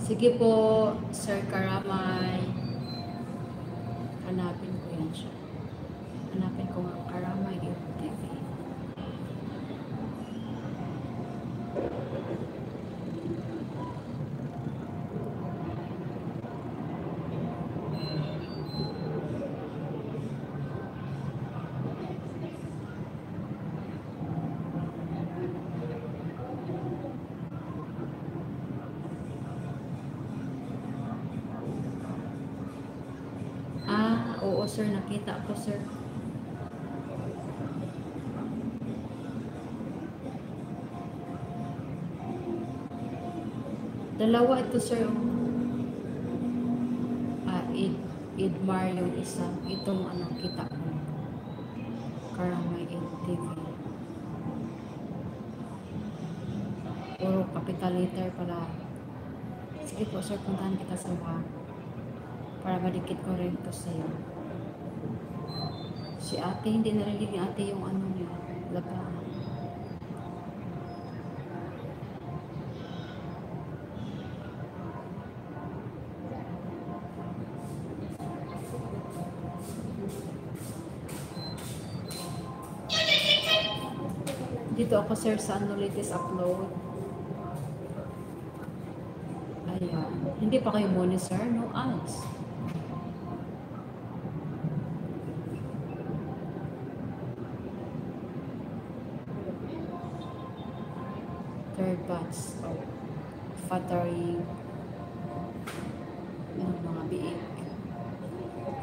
Sige po, Sir Karamay. Hanapin ko yan siya. Hanapin ko nga Karamay TV. Oo sir, nakita ko sir. Dalawa ito sir. Idmar yung isa. Itong ano kita ko. Karamay TV. Puro capital letter pala. Sige po sir, puntahan kita sa mga para madikit ko rin to sa'yo. Si ate, hindi narinig ni ate yung ano niya, labahan. Dito ako sir sa ano latest upload. Ayan. Hindi pa kayo muna sir, no ads. Third batch of fathering ng mga biik.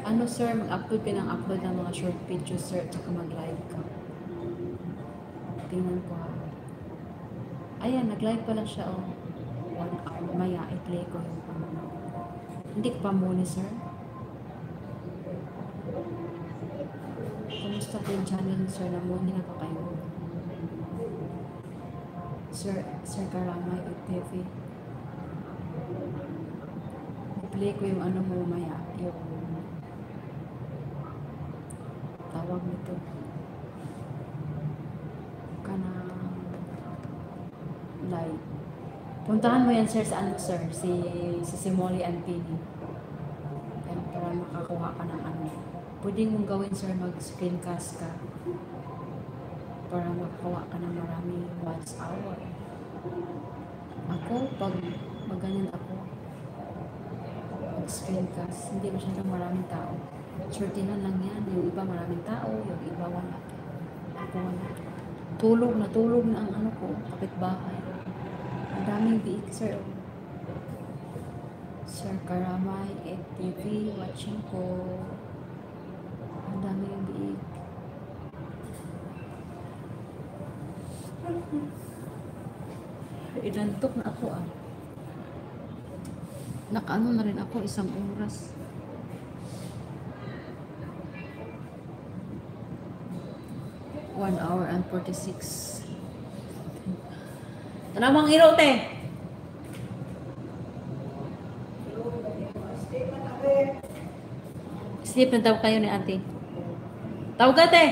Ano sir, mag-upload ka ng upload ng mga short videos sir, at saka mag-live ka. Tingnan ko ha. Ayan, nag-live pala siya oh. 1 hour. Maya, i-play ko yung ano. Hindi ko pa muna sir. Kamusta po yung channel sir? Namuni na pa kayo. Sir Karamay TV. I-play ko yung ano mo maya. Yung tawag nito. Live. Puntahan mo yan sir sa ano sir, si Molly and Pini. Ayan, para makakuha ka ng ano. Pwede mong gawin sir, mag-screencast ka. Para makakuha ka ng maraming watch hour. Ako, pag maganan ako, mag-screencast, hindi masyadong maraming tao. Shortinan lang yan. Yung iba maraming tao, yung iba wala. Ako wala. Tulog na ang ano ko, kapitbahay. Ang daming biik, sir. Sir Karamay, TV, watching ko. Ang daming biik. Inantok na ako ah. Nakaano na rin ako, 1 oras. One hour and 46. Tanamang hero, te. Sleep na daw kayo ni ate. Tawag ka, te.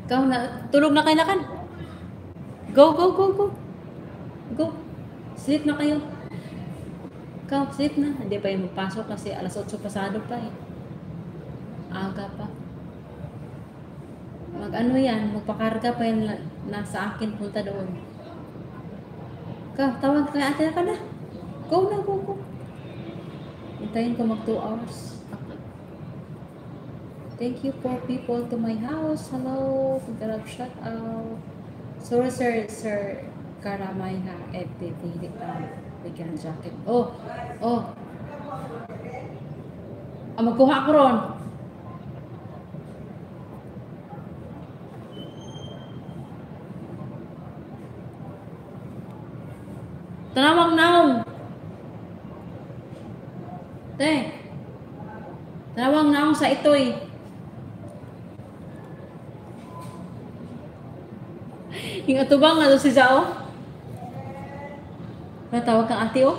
Ikaw na, tulog na kayo na kan. Go. Go. Sleep na kayo. Ikaw, sleep na. Hindi pa yung magpasok kasi alas 8 pasado pa eh. Aga pa. Mag-ano yan, magpakarga pa yan nasa akin, punta doon. Tawag ka ate ka na. Go. Hintayin ko mag 2 hours. Thank you for people to my house. Hello. Pagkarag shout out. Sorry sir Karamay ha. FTV. Bigyan jacket. Oh. Magkuha ko ron. Tanawang naong. Tanawang naong sa itoy. Yung atubang nga si Zao. Natawag kang ate oh.